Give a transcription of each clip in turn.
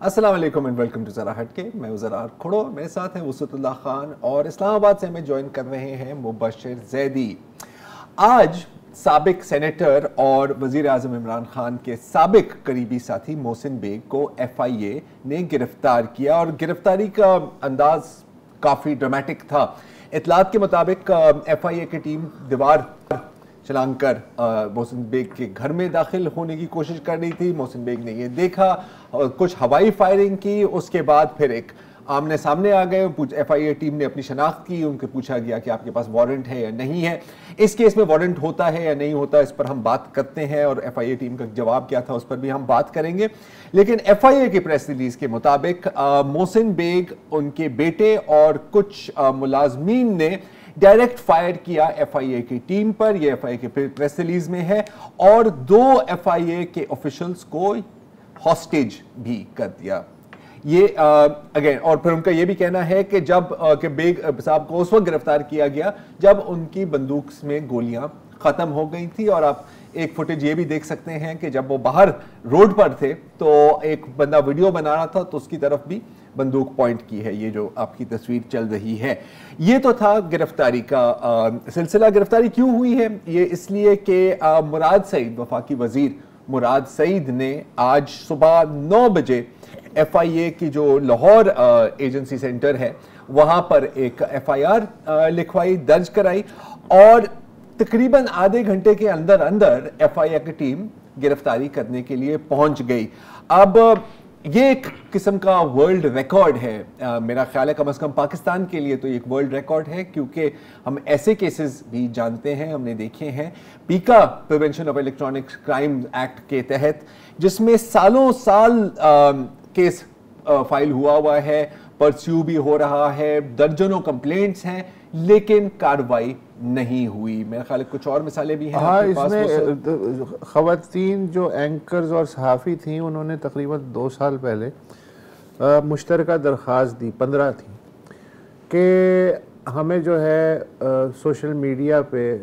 अस्सलाम वालेकुम and welcome to ज़रा हटके। मैं ज़रा खुड़ो, मेरे साथ हैं वसअतुल्लाह खान और इस्लामाबाद से हमें ज्वाइन कर रहे हैं मुबशिर ज़ैदी। आज साबिक सेनेटर और वज़ीर आज़म इमरान खान के साबिक करीबी साथी मोहसिन बेग को FIA ने गिरफ्तार किया और गिरफ्तारी का अंदाज काफ़ी ड्रामेटिक था। इतलात के मुताबिक FIA की टीम दीवार छलांग कर मोहसिन बेग के घर में दाखिल होने की कोशिश कर रही थी। मोहसिन बेग ने ये देखा और कुछ हवाई फायरिंग की, उसके बाद फिर एक आमने सामने आ गए। FIA टीम ने अपनी शनाख्त की, उनके पूछा गया कि आपके पास वारंट है या नहीं है। इस केस में वारंट होता है या नहीं होता, इस पर हम बात करते हैं और FIA टीम का जवाब क्या था उस पर भी हम बात करेंगे। लेकिन FIA की प्रेस रिलीज के मुताबिक मोहसिन बेग, उनके बेटे और कुछ मुलाजमीन ने डायरेक्ट फायर किया FIA की टीम पर। यह FIA के प्रेस रिलीज में है और 2 FIA के ऑफिशियल्स को हॉस्टेज भी कर दिया। ये अगेन, और फिर उनका ये भी कहना है कि जब कि बेग साहब को उस वक्त गिरफ्तार किया गया जब उनकी बंदूक में गोलियां खत्म हो गई थी। और आप एक फुटेज ये भी देख सकते हैं कि जब वो बाहर रोड पर थे तो एक बंदा वीडियो बना रहा था तो उसकी तरफ भी बंदूक पॉइंट की है। ये जो आपकी तस्वीर चल रही है, ये तो था गिरफ्तारी का सिलसिला। गिरफ्तारी क्यों हुई है? ये इसलिए कि मुराद सईद, वफाकी वजीर मुराद सईद ने आज सुबह 9 बजे FIA की जो लाहौर एजेंसी सेंटर है वहां पर एक FIR लिखवाई, दर्ज कराई और तकरीबन आधे घंटे के अंदर अंदर FIA की टीम गिरफ्तारी करने के लिए पहुंच गई। अब ये एक किस्म का वर्ल्ड रिकॉर्ड है। मेरा ख्याल है कम से कम पाकिस्तान के लिए तो एक वर्ल्ड रिकॉर्ड है, क्योंकि हम ऐसे केसेस भी जानते हैं, हमने देखे हैं पीका prevention of electronic crime act के तहत, जिसमें सालों साल केस फाइल हुआ है, परस्यू भी हो रहा है, दर्जनों कंप्लेंट्स हैं, लेकिन कार्रवाई नहीं हुई। मेरे ख्याल कुछ और मिसालें भी हैं। हाँ, इसमें ख़वातीन जो एंकर्स और सहाफ़ी थी उन्होंने तकरीबन 2 साल पहले मुश्तरका दरख्वास्त दी, 15 थी, कि हमें जो है सोशल मीडिया पे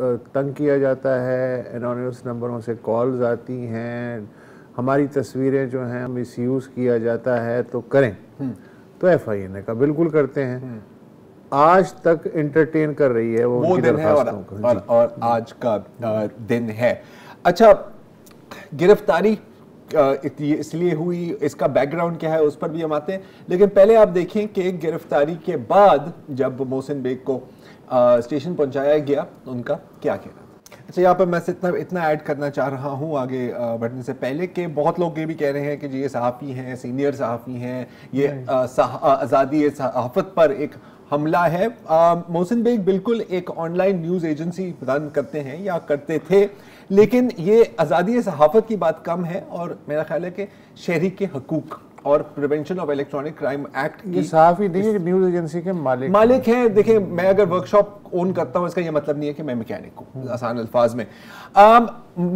तंग किया जाता है, एनोनिमस नंबरों से कॉल्स आती हैं, हमारी तस्वीरें जो हैं मिसयूज़ किया जाता है, तो करें। तो FIA ने कहा बिल्कुल करते हैं। आज तक एंटरटेन कर रही है वो दिन है और आज का दिन है। अच्छा, गिरफ्तारी इसलिए हुई, इसका बैकग्राउंड क्या है उस पर भी हम आते हैं, लेकिन पहले आप देखें कि गिरफ्तारी के बाद जब मोहसिन बेग को स्टेशन पहुंचाया गया उनका क्या कहना। अच्छा, यहाँ पर मैं इतना ऐड करना चाह रहा हूँ आगे बढ़ने से पहले कि बहुत लोग ये भी कह रहे हैं कि जी ये सहाफ़ी हैं, सीनियर सहाफ़ी हैं, ये आज़ादी सहाफ़त पर एक हमला है। मोहसिन बेग बिल्कुल एक ऑनलाइन न्यूज़ एजेंसी रन करते हैं या करते थे, लेकिन ये आज़ादी सहाफ़त की बात कम है और मेरा ख्याल है कि शहरी के हकूक़ और prevention of electronic crime act की सहाफ़ी नहीं, न्यूज़ एजेंसी के मालिक हैं। देखिए, मैं अगर वर्कशॉप ओन करता हूँ इसका ये मतलब नहीं है कि मैं मैकेनिक हूँ, आसान अल्फाज में।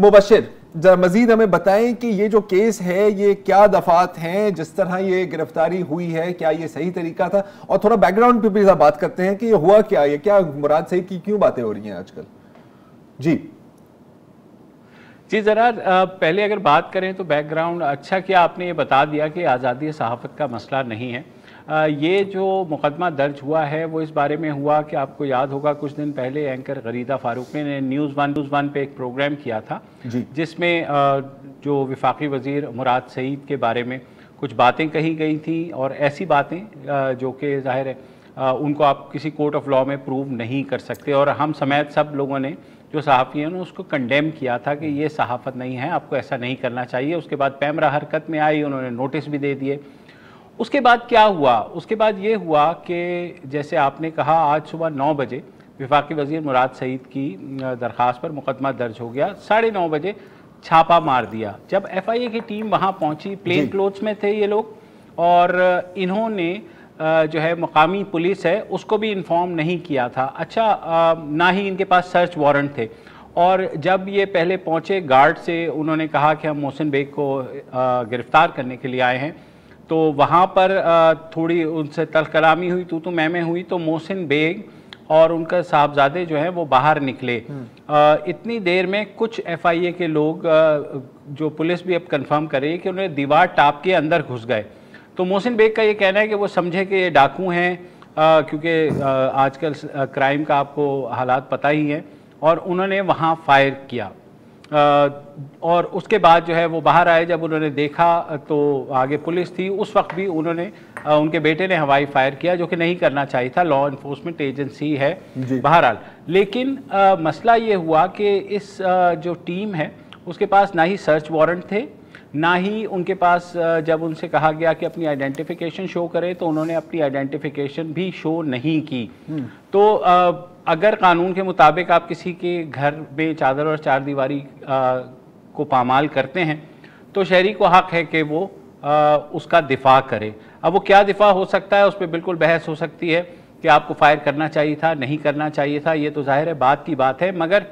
मुबशिर, जरा मजीद हमें बताएं कि ये जो केस है ये क्या दफात हैं, जिस तरह ये गिरफ्तारी हुई है क्या ये सही तरीका था, और थोड़ा बैकग्राउंड पे भी बात करते हैं कि ये हुआ क्या, ये क्या मुराद सईद की क्यों बातें हो रही हैं आजकल। जी ज़रा पहले अगर बात करें तो बैकग्राउंड अच्छा किया आपने ये बता दिया कि आज़ादी सहाफ़त का मसला नहीं है। ये जो मुकदमा दर्ज हुआ है वो इस बारे में हुआ कि आपको याद होगा कुछ दिन पहले एंकर गरीदा फारूकी ने न्यूज़ वन पे एक प्रोग्राम किया था जिसमें जो वफाकी वज़ीर मुराद सईद के बारे में कुछ बातें कही गई थी, और ऐसी बातें जो कि ज़ाहिर है उनको आप किसी कोर्ट ऑफ लॉ में प्रूव नहीं कर सकते, और हम समेत सब लोगों ने जो सहाफ़ी हैं उसको कंडेम किया था कि ये सहाफ़त नहीं है, आपको ऐसा नहीं करना चाहिए। उसके बाद पैमरा हरकत में आई, उन्होंने नोटिस भी दे दिए। उसके बाद क्या हुआ? उसके बाद ये हुआ कि जैसे आपने कहा आज सुबह 9 बजे वफाकी वज़ीर मुराद सईद की दरख्वास्त पर मुकदमा दर्ज हो गया। 9:30 बजे छापा मार दिया। जब FIA की टीम वहाँ पहुँची, प्लेन क्लोथ्स में थे ये लोग, और इन्होंने जो है मकामी पुलिस है उसको भी इन्फॉर्म नहीं किया था। अच्छा, ना ही इनके पास सर्च वारंट थे, और जब ये पहले पहुँचे गार्ड से उन्होंने कहा कि हम मोहसिन बेग को गिरफ़्तार करने के लिए आए हैं, तो वहाँ पर थोड़ी उनसे तलकलामी हुई, तू मैं हुई, तो मोहसिन बेग اور ان کا صاحبزادے جو ہیں وہ باہر نکلے. اتنی دیر میں کچھ FIA کے لوگ جو پولیس بھی اب کنفرم کر رہی ہے کہ انہیں دیوار ٹاپ کے اندر گھس گئے. تو محسن بیگ کا یہ کہنا ہے کہ وہ سمجھے کہ یہ ڈاکو ہیں کیونکہ آج کل کرائم کا آپ کو حالات پتہ ہی ہیں, اور انہوں نے وہاں فائر کیا. اور اس کے بعد جو ہے وہ باہر آئے. جب انہوں نے دیکھا تو آگے پولیس تھی. اس وقت بھی انہوں نے ان کے بیٹے نے ہوائی فائر کیا, جو کہ نہیں کرنا چاہیے تھا, لا انفورسمنٹ ایجنسی ہے بہرحال. لیکن مسئلہ یہ ہوا کہ اس جو ٹیم ہے اس کے پاس نہ ہی سرچ وارنٹ تھے, نہ ہی ان کے پاس, جب ان سے کہا گیا کہ اپنی آئیڈینٹیفیکیشن شو کرے تو انہوں نے اپنی آئیڈینٹیفیکیشن بھی شو نہیں کی. تو اگر قانون کے مطابق آپ کسی کے گھر میں چادر اور چار دیواری کو پامال کرتے ہیں تو شہری کو حق ہے کہ وہ اس کا دفاع کرے. اب وہ کیا دفاع ہو سکتا ہے, اس پہ بالکل بحث ہو سکتی ہے کہ آپ کو فائر کرنا چاہیے تھا, نہیں کرنا چاہیے تھا, یہ تو ظاہر ہے بات کی بات ہے. مگر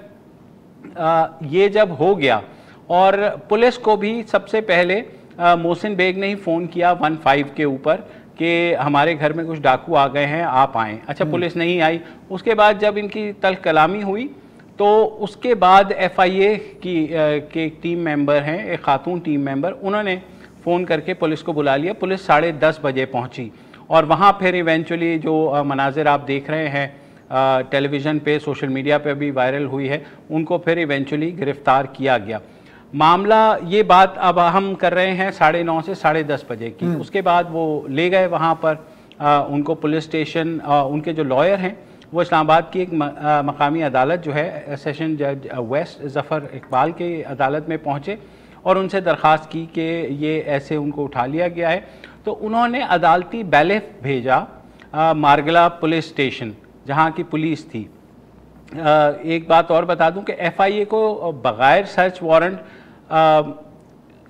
یہ جب ہو گیا, اور پولیس کو بھی سب سے پہلے محسن بیگ نے ہی فون کیا 15 کے اوپر کہ ہمارے گھر میں کچھ ڈاکو آ گئے ہیں, آپ آئیں. اچھا, پولیس نہیں آئی. اس کے بعد جب ان کی تلخ کلامی ہوئی تو اس کے بعد FIA کی کے ایک ٹیم ممبر ہیں, ایک خاتون ٹیم ممبر, انہوں نے فون کر کے پولیس کو بلا لیا. پولیس 10:30 بجے پہنچی, اور وہاں پھر ایونچولی جو مناظر آپ دیکھ رہے ہیں ٹیلی ویژن پہ, سوشل میڈیا پہ بھی وائرل ہوئی ہے, ان کو پھر ایونچولی گرفتار کیا گیا. معاملہ یہ بات اب ہم کر رہے ہیں 9:30 سے 10:30 بجے کی. اس کے بعد وہ لے گئے وہاں پر ان کو پولیس اسٹیشن. ان کے جو لائر ہیں وہ اسلام آباد کی ایک مقامی عدالت جو ہے سیشن جج ویسٹ ظفر اقبال کے عدالت میں پہنچے اور ان سے درخواست کی کہ یہ ایسے ان کو اٹھا لیا گیا ہے. تو انہوں نے عدالتی بیلف بھیجا مارگلا پولیس اسٹیشن جہاں کی پولیس تھی. ایک بات اور بتا دوں کہ FIA کو بغیر سرچ وارنٹ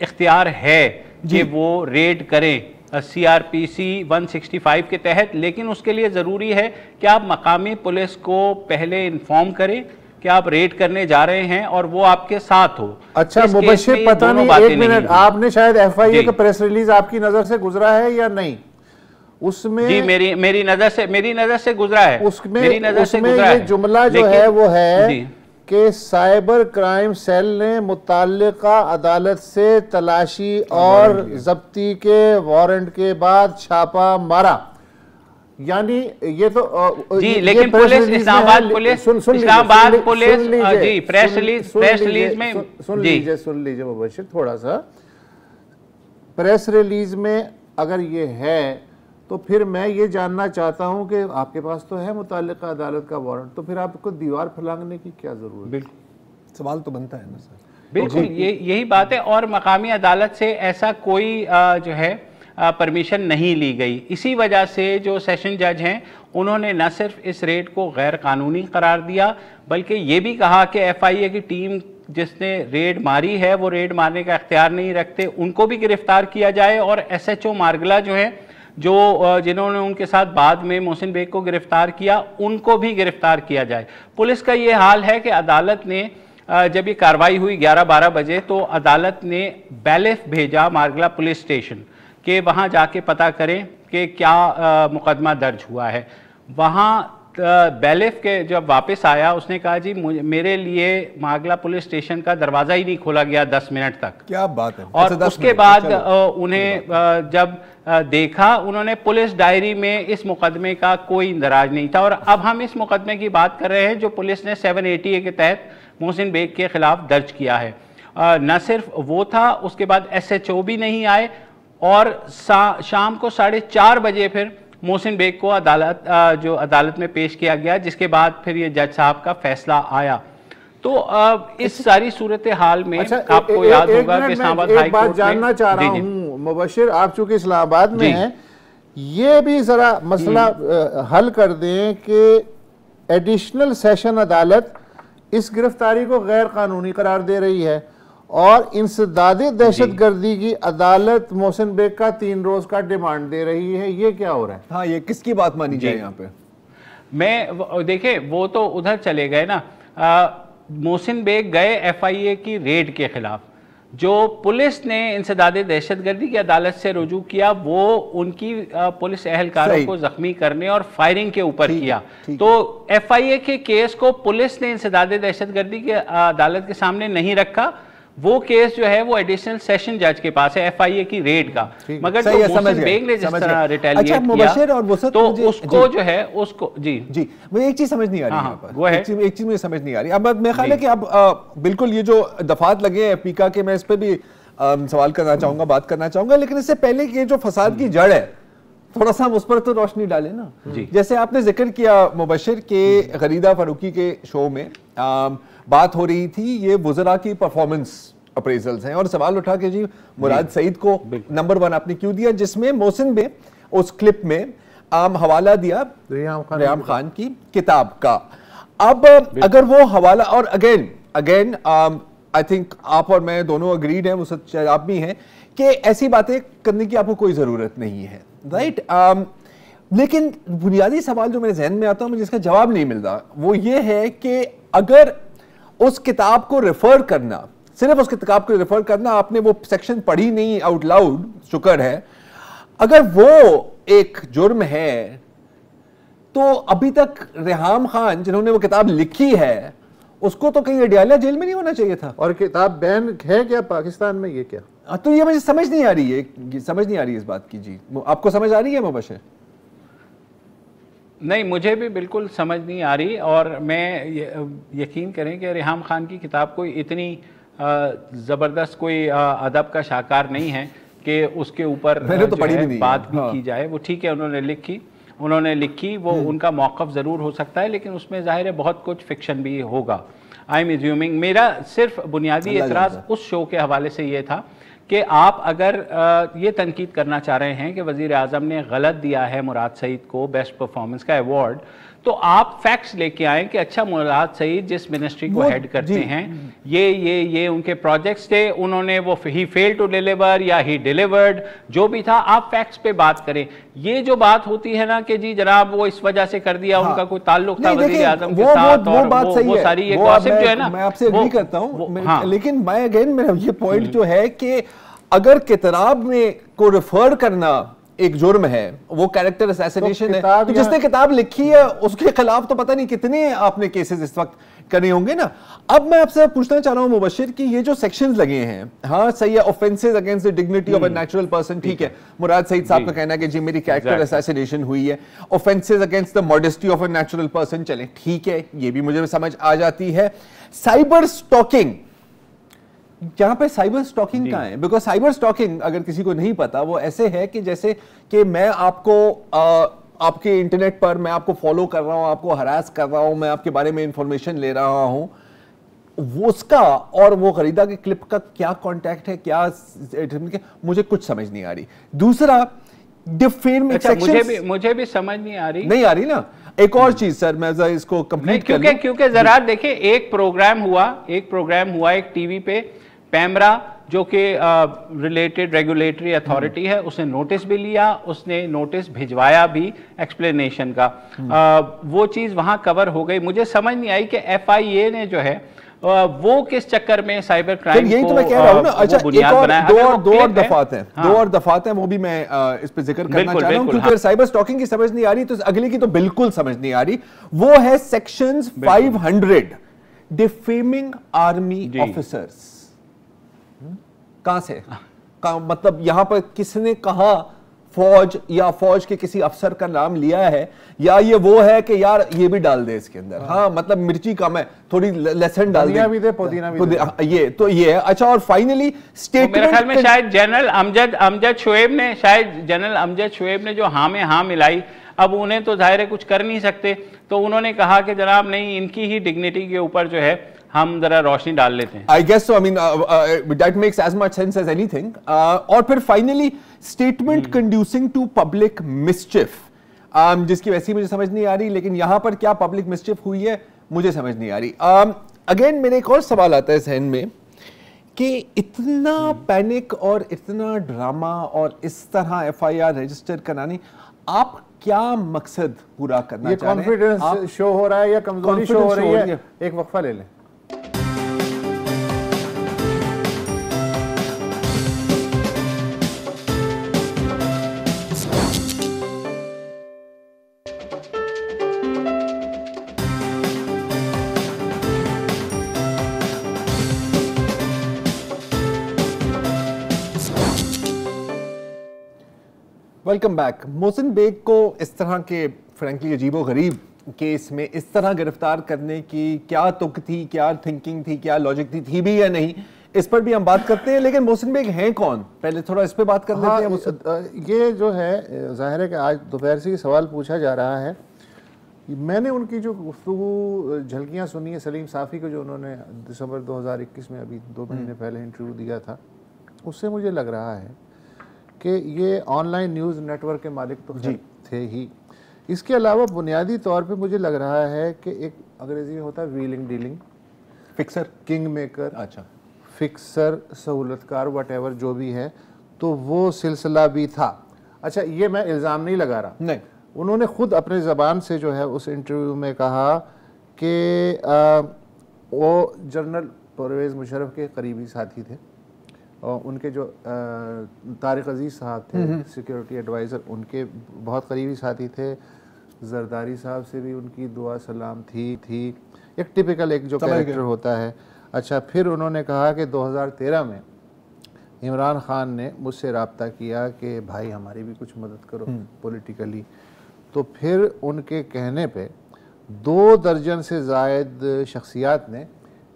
اختیار ہے کہ وہ ریڈ کریں CRPC 165 کے تحت, لیکن اس کے لیے ضروری ہے کہ آپ مقامی پولیس کو پہلے انفارم کریں کہ آپ ریڈ کرنے جا رہے ہیں اور وہ آپ کے ساتھ ہو. اچھا مبشر, پتہ نہیں, ایک منٹ, آپ نے شاید FIA کا پریس ریلیز آپ کی نظر سے گزرا ہے یا نہیں؟ اس میں جی میری نظر سے گزرا ہے. اس میں یہ جملہ جو ہے وہ ہے کہ سائبر کرائم سیل نے متعلقہ عدالت سے تلاشی اور ضبطی کے وارنٹ کے بعد چھاپا مارا. یعنی یہ تو جی, لیکن پولیس اسلام آباد پولیس جی پریس ریلیز میں سن لیجئے مبشر تھوڑا سا. پریس ریلیز میں اگر یہ ہے تو پھر میں یہ جاننا چاہتا ہوں کہ آپ کے پاس تو ہے متعلقہ عدالت کا وارنٹ, تو پھر آپ کو دیوار پھلانگنے کی کیا ضرورت؟ بالکل سوال تو بنتا ہے نا سر. بالکل یہی بات ہے, اور مقامی عدالت سے ایسا کوئی جو ہے پرمیشن نہیں لی گئی. اسی وجہ سے جو سیشن جج ہیں انہوں نے نہ صرف اس ریڈ کو غیر قانونی قرار دیا بلکہ یہ بھی کہا کہ FIA کی ٹیم جس نے ریڈ ماری ہے وہ ریڈ مارنے کا اختیار نہیں رکھتے, ان کو بھی گرفتار کیا جائے, اور SHO مارگلا جو ہے جو جنہوں نے ان کے ساتھ بعد میں محسن بیگ کو گرفتار کیا ان کو بھی گرفتار کیا جائے. پولیس کا یہ حال ہے کہ عدالت نے جب یہ کاروائی ہوئی 11-12 بجے تو عدالت نے بیلف بھیجا مارگلا پولیس اسٹیشن کہ وہاں جا کے پتہ کریں کہ کیا مقدمہ درج ہوا ہے. وہاں بیلف کے جب واپس آیا اس نے کہا جی میرے لیے مارگلا پولیس اسٹیشن کا دروازہ ہی نہیں کھولا گیا 10 منٹ تک. کیا بات ہے. اور اس کے بعد انہیں جب دیکھا انہوں نے پولیس ڈائری میں اس مقدمے کا کوئی اندراج نہیں تھا. اور اب ہم اس مقدمے کی بات کر رہے ہیں جو پولیس نے 780A کے تحت محسن بیگ کے خلاف درج کیا ہے. نہ صرف وہ تھا, اس کے بعد SHO بھی نہیں آئے, اور شام کو 4:30 بجے پھر محسن بیگ کو عدالت میں پیش کیا گیا, جس کے بعد پھر یہ جج صاحب کا فیصلہ آیا. تو اس ساری صورتحال میں آپ کو یاد ہوگا کہ اسلام آباد ہائی کورٹ میں, ایک بات جاننا چاہ رہا ہوں مبشر, آپ چونکہ اسلام آباد میں ہیں, یہ بھی ذرا مسئلہ حل کر دیں کہ ایڈیشنل سیشن عدالت اس گرفتاری کو غیر قانونی قرار دے رہی ہے اور انسداد دہشت گردی کی عدالت محسن بیگ کا 3 روز کا ڈیمانڈ دے رہی ہے. یہ کیا ہو رہا ہے؟ ہاں, یہ کس کی بات مانی جائے یہاں پہ؟ میں دیکھیں وہ تو ادھر چلے گئے نا, محسن بیگ گئے FIA کی ریڈ کے خلاف, जो पुलिस ने इंसदाद दहशतगर्दी की अदालत से रुजू किया वो उनकी पुलिस एहलकारों को जख्मी करने और फायरिंग के ऊपर किया। तो FIA के केस को पुलिस ने इंसदाद दहशतगर्दी की अदालत के सामने नहीं रखा, वो केस जो है वो एडिशनल सेशन जज के पास है FIA की रेड का। मगर जो मोहसिन बेग ने जिस तरह रिटेलिएट किया तो उसको जो है उसको जी मुझे एक चीज समझ नहीं आ रही यहाँ पर, वो है एक चीज मुझे समझ नहीं आ रही। अब मैं ख्याल है कि अब बिल्कुल ये जो दफात लगे हैं पीका के, मैं इस पे भी सवाल करना चाहूंगा, बात करना चाहूंगा, लेकिन इससे पहले ये जो फसाद की जड़ है थोड़ा सा हम उस पर तो रोशनी डालें ना। जैसे आपने जिक्र किया मुबशिर के गरीदा फारूकी के शो में बात हो रही थी, ये वुज़रा की परफॉर्मेंस अप्रेजल्स हैं और सवाल उठा के जी मुराद सईद को नंबर 1 आपने क्यों दिया, जिसमें मोहसिन ने उस क्लिप में हवाला दिया रियाम खान की किताब का। अब अगर वो हवाला, और अगेन आई थिंक आप और मैं दोनों अग्रीड हैं, वो आप भी हैं कि ऐसी बातें करने की आपको कोई जरूरत नहीं है, राइट। लेकिन बुनियादी सवाल जो मेरे जहन में आता है, मुझे इसका जवाब नहीं मिलता, वो ये है कि अगर उस किताब को रेफर करना, सिर्फ उस किताब को रेफर करना, आपने वो सेक्शन पढ़ी नहीं आउट लाउड, शुक्र है, अगर वो एक जुर्म है तो अभी तक रेहाम खान जिन्होंने वो किताब लिखी है उसको तो कहीं अडियाला जेल में नहीं होना चाहिए था। और किताब बैन है क्या पाकिस्तान में, ये क्या? तो ये मुझे समझ नहीं आ रही है, समझ नहीं आ रही इस बात की। जी आपको समझ आ रही है मुबशिर? नहीं, मुझे भी बिल्कुल समझ नहीं आ रही, और मैं यकीन करें कि रेहाम खान की किताब कोई इतनी ज़बरदस्त कोई अदब का शाहकार नहीं है कि उसके ऊपर तो बात भी की जाए। वो ठीक है, उन्होंने लिखी वो उनका मौक़िफ़ ज़रूर हो सकता है, लेकिन उसमें ज़ाहिर है बहुत कुछ फिक्शन भी होगा। आई एम एज्यूमिंग, मेरा सिर्फ बुनियादी एतराज़ उस शो के हवाले से ये था कि आप अगर ये तनकीद करना चाह रहे हैं कि वज़ीर आज़म ने गलत दिया है मुराद सईद को बेस्ट परफॉर्मेंस का अवार्ड, तो आप फैक्ट्स लेके आएँ कि अच्छा मुराद सईद जिस मिनिस्ट्री को हेड करते हैं ये उनके प्रोजेक्ट्स थे, उन्होंने वो ही फेल टू डिलीवर या ही डिलीवर्ड, जो भी था आप फैक्ट्स पे बात करें। ये जो बात होती है ना कि जी जनाब वो इस वजह से कर दिया, उनका कोई ताल्लुक था वज़ीर आज़म के साथ, और वो सारी ये गॉसिप जो है ना, मैं आपसे एग्री करता हूं, लेकिन मैं अगेन मेरा ये पॉइंट जो है कि अगर किताब में को रेफर करना एक जुर्म है, वो कैरेक्टर असैसिनेशन है, तो जिसने किताब लिखी है उसके खिलाफ तो पता नहीं कितने आपने केसेस इस वक्त करने होंगे ना। अब मैं आपसे पूछना चाह रहा हूं मुबशिर कि ये जो सेक्शंस लगे हैं, हाँ सही है, offences against the dignity of a natural person, ठीक है, मुराद सईद साहब का कहना है कि जी मेरी कैरेक्टर असैसिनेशन हुई है। Offences against the modesty of a natural person, चले ठीक है, ये भी मुझे समझ आ जाती है। साइबर स्टॉकिंग, यहाँ पे साइबर स्टॉकिंग कहाँ है? बिकॉज साइबर स्टॉकिंग अगर किसी को नहीं पता, वो ऐसे है कि जैसे कि मैं आपको आपके इंटरनेट पर मैं आपको फॉलो कर रहा हूँ, आपको हरास कर रहा हूँ, मैं आपके बारे में इंफॉर्मेशन ले रहा हूँ, वो उसका और वो गरीदा की क्लिप का क्या कॉन्टैक्ट है, क्या मुझे कुछ समझ नहीं आ रही। दूसरा मुझे भी समझ नहीं आ रही ना। एक और चीज सर, मैं इसको कंप्लीट कर लूं, क्योंकि जरा देखिए एक प्रोग्राम हुआ एक टीवी पे, पैमरा जो कि रिलेटेड रेगुलेटरी अथॉरिटी है, उसने नोटिस भी लिया, उसने नोटिस भिजवाया भी एक्सप्लेनेशन का, वो चीज़ वहाँ कवर हो गई। मुझे समझ नहीं आई कि FIA ने जो है वो किस चक्कर में साइबर क्राइम यही तो मैं कह रहा हूं ना। अच्छा, दो और दफात हैं, वो भी मैं इस पे जिक्र करना चाह रहा हूं, क्योंकि साइबर स्टॉकिंग की समझ नहीं आ रही तो अगले की तो बिल्कुल समझ नहीं आ रही। वो है सेक्शंस 500 डिफेमिंग आर्मी ऑफिसर्स। कहां से मतलब यहां पर किसने कहा फौज या फौज के किसी अफसर का नाम लिया है, या ये वो है कि यार ये भी डाल दे इसके अंदर, हाँ मतलब मिर्ची कम है, थोड़ी लहसुन डाल दे, पुदीना भी दे, ये तो ये है। अच्छा, और फाइनली स्टेटमेंट, मेरे ख्याल में शायद जनरल अमजद शोएब ने जो हाँ में हाँ मिलाई, अब उन्हें तो जाहिर है कुछ कर नहीं सकते, तो उन्होंने कहा कि जनाब नहीं, इनकी ही डिग्निटी के ऊपर जो है हम जरा रोशनी डाल लेते हैं। I guess so. I mean, that makes as much sense as anything. और फिर finally statement conducing to public mischief, जिसकी वैसी मुझे समझ नहीं आ रही, लेकिन यहां पर क्या पब्लिक मिसचिफ हुई है मुझे समझ नहीं आ रही। अगेन मेरे एक और सवाल आता है जहन में कि इतना पैनिक और इतना ड्रामा और इस तरह FIR रजिस्टर कराने, आप क्या मकसद पूरा करना चाह रहे हैं? कॉन्फिडेंस शो हो रहा है या कमजोरी शो हो रही है? एक वक्फा ले लें। Welcome back. मोहसिन बेग को इस तरह के फ्रैंकली अजीबो-गरीब केस में इस तरह गिरफ्तार करने की क्या तुक थी, क्या थिंकिंग थी, क्या लॉजिक थी भी या नहीं, इस पर भी हम बात करते हैं। लेकिन मोहसिन बेग हैं कौन, पहले थोड़ा इस पे बात कर लेते हैं। ये जो है ज़ाहिर है कि आज दोपहर से ये सवाल पूछा जा रहा है। मैंने उनकी जो गुफ्तगू झलकियाँ सुनी है सलीम साफ़ी को, जो उन्होंने दिसंबर 2021 में अभी 2 महीने पहले इंटरव्यू दिया था, उससे मुझे लग रहा है कि ये ऑनलाइन न्यूज़ नेटवर्क के मालिक तो थे ही। इसके अलावा बुनियादी तौर पे मुझे लग रहा है कि एक अंग्रेजी में होता है wheeling dealing, fixer, king maker, अच्छा फिक्सर, सहूलतकार, वट जो भी है, तो वो सिलसिला भी था। अच्छा, ये मैं इल्ज़ाम नहीं लगा रहा, नहीं, उन्होंने खुद अपने ज़बान से जो है उस इंटरव्यू में कहा कि वो जनरल परवेज़ मुशर्रफ के करीबी साथी थे और उनके जो तारिक अजीज़ साहब थे सिक्योरिटी एडवाइज़र, उनके बहुत करीबी साथी थे। जरदारी साहब से भी उनकी दुआ सलाम थी एक टिपिकल एक जो कैरेक्टर होता है। अच्छा, फिर उन्होंने कहा कि 2013 में इमरान खान ने मुझसे रब्ता किया कि भाई हमारी भी कुछ मदद करो पॉलिटिकली, तो फिर उनके कहने पे 2 दर्जन से ज़ायद शख्सियात ने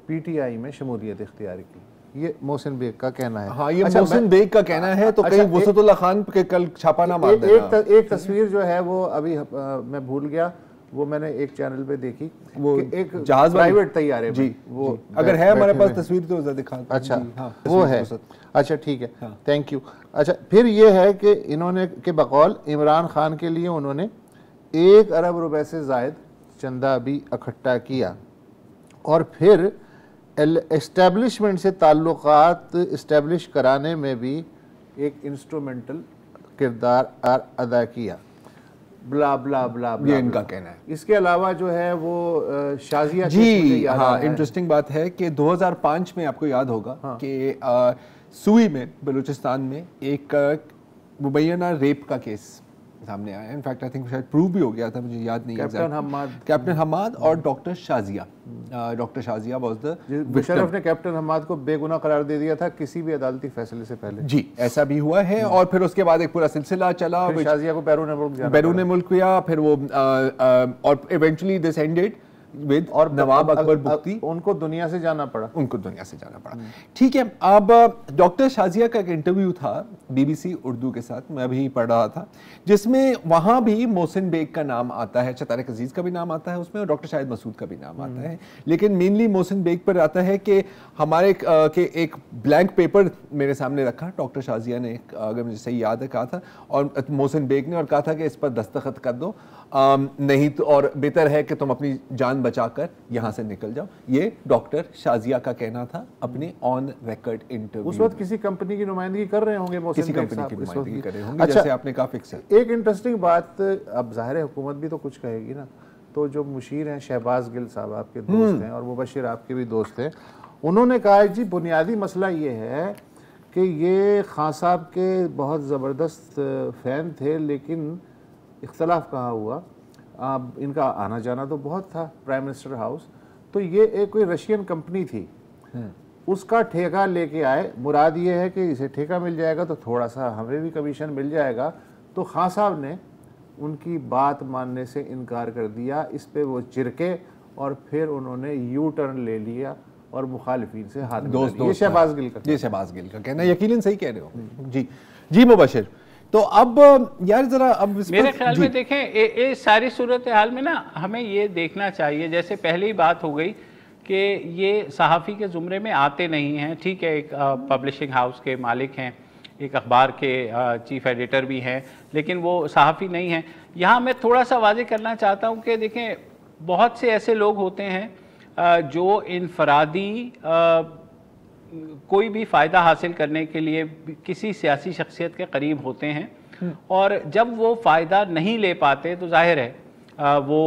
PTI में शमूलियत इख्तियार की। ये मोहसिन बेग का कहना है। हाँ, ये अच्छा, मोहसिन बेग का कहना है, तो कहीं वसतुल्लाह खान के कल छापा ना मार देना। एक तस्वीर जो है वो अभी मैं भूल गया, वो मैंने एक चैनल पे देखी, वो एक जहाज प्राइवेट तैयारे जी, वो अगर है हमारे पास तस्वीर तो जरा दिखा। अच्छा, वो है, अच्छा ठीक है, थैंक यू। अच्छा, फिर ये है कि इन्होंने के बकौल इमरान खान के लिए उन्होंने 1 अरब रुपए से ज़ायद चंदा भी इकट्ठा किया और फिर एस्टेब्लिशमेंट से ताल्लुकात इस्टेब्लिश कराने में भी एक इंस्ट्रूमेंटल किरदार अदा किया। ब्ला ब्ला ब्ला ब्ला, ये इनका कहना है। इसके अलावा जो है वो शाजिया जी, हाँ, इंटरेस्टिंग बात है कि 2005 में आपको याद होगा कि सुई में बलूचिस्तान में एक मुबैना रेप का केस सामने आया। इनफैक्ट आई थिंक शायद प्रूव भी हो गया था, मुझे याद नहीं है। कैप्टन हम्माद और doctor Shazia was the Musharraf ने कैप्टन हम्माद को बेगुनाह करार दे दिया था किसी भी अदालती फैसले से पहले। जी, ऐसा भी हुआ है। और फिर उसके बाद एक पूरा सिलसिला चला, शाजिया को बैरून मुल्क किया, फिर वो और इवेंचुअली दिस एंडेड विद और नवाब अकबर बुख्ती, उनको दुनिया से जाना पड़ा। ठीक है। अब डॉक्टर शाजिया का एक इंटरव्यू था BBC उर्दू के साथ, मैं अभी पढ़ रहा था, जिसमें वहां भी मोहसिन बेग का नाम आता है, तारिक अजीज का भी नाम आता है उसमें, और डॉक्टर शाहिद मसूद का भी नाम आता है, लेकिन मेनली मोहसिन बेग पर आता है कि हमारे के एक ब्लैंक पेपर मेरे सामने रखा डॉक्टर शाजिया ने, अगर मुझे सही याद है, कहा था, और मोहसिन बेग ने, और कहा था कि इस पर दस्तखत कर दो, नहीं तो और बेहतर है कि तुम अपनी जान बचाकर यहाँ से निकल जाओ। ये डॉक्टर शाजिया का कहना था अपने ऑन रिकॉर्ड इंटरव्यू। उस वक्त किसी कंपनी की नुमाइंदगी कर रहे होंगे, किसी कंपनी की नुमाइंदगी कर रहे होंगे। अच्छा, जैसे आपने कहा फिक्सर। एक इंटरेस्टिंग बात, अब ज़ाहिर है हुकूमत भी तो कुछ कहेगी ना, तो जो मुशीर हैं शहबाज गिल साहब आपके दोस्त हैं और मुबशिर आपके भी दोस्त हैं, उन्होंने कहा जी बुनियादी मसला ये है कि ये खान साहब के बहुत ज़बरदस्त फ़ैन थे, लेकिन इख्तलाफ कहाँ हुआ, इनका आना जाना तो बहुत था प्राइम मिनिस्टर हाउस, तो ये एक कोई रशियन कंपनी थी, उसका ठेका लेके आए। मुराद ये है कि इसे ठेका मिल जाएगा तो थोड़ा सा हमें भी कमीशन मिल जाएगा। तो खान साहब ने उनकी बात मानने से इनकार कर दिया। इस पे वो चिरके और फिर उन्होंने यू टर्न ले लिया और मुखालिफिन से हाथ मिला लिया। ये शहबाज गिल का कहना, यकीनन सही कह रहे हो। जी मुबशिर, तो अब यार जरा अब मेरे ख्याल में देखें इस सारी सूरत हाल में ना हमें ये देखना चाहिए, जैसे पहले ही बात हो गई कि ये सहाफ़ी के ज़ुमरे में आते नहीं हैं। ठीक है, एक पब्लिशिंग हाउस के मालिक हैं, एक अखबार के चीफ एडिटर भी हैं, लेकिन वो सहाफ़ी नहीं हैं। यहाँ मैं थोड़ा सा वाज़ेह करना चाहता हूँ कि देखें बहुत से ऐसे लोग होते हैं जो इनफरादी कोई भी फ़ायदा हासिल करने के लिए किसी सियासी शख्सियत के करीब होते हैं, और जब वो फ़ायदा नहीं ले पाते तो जाहिर है वो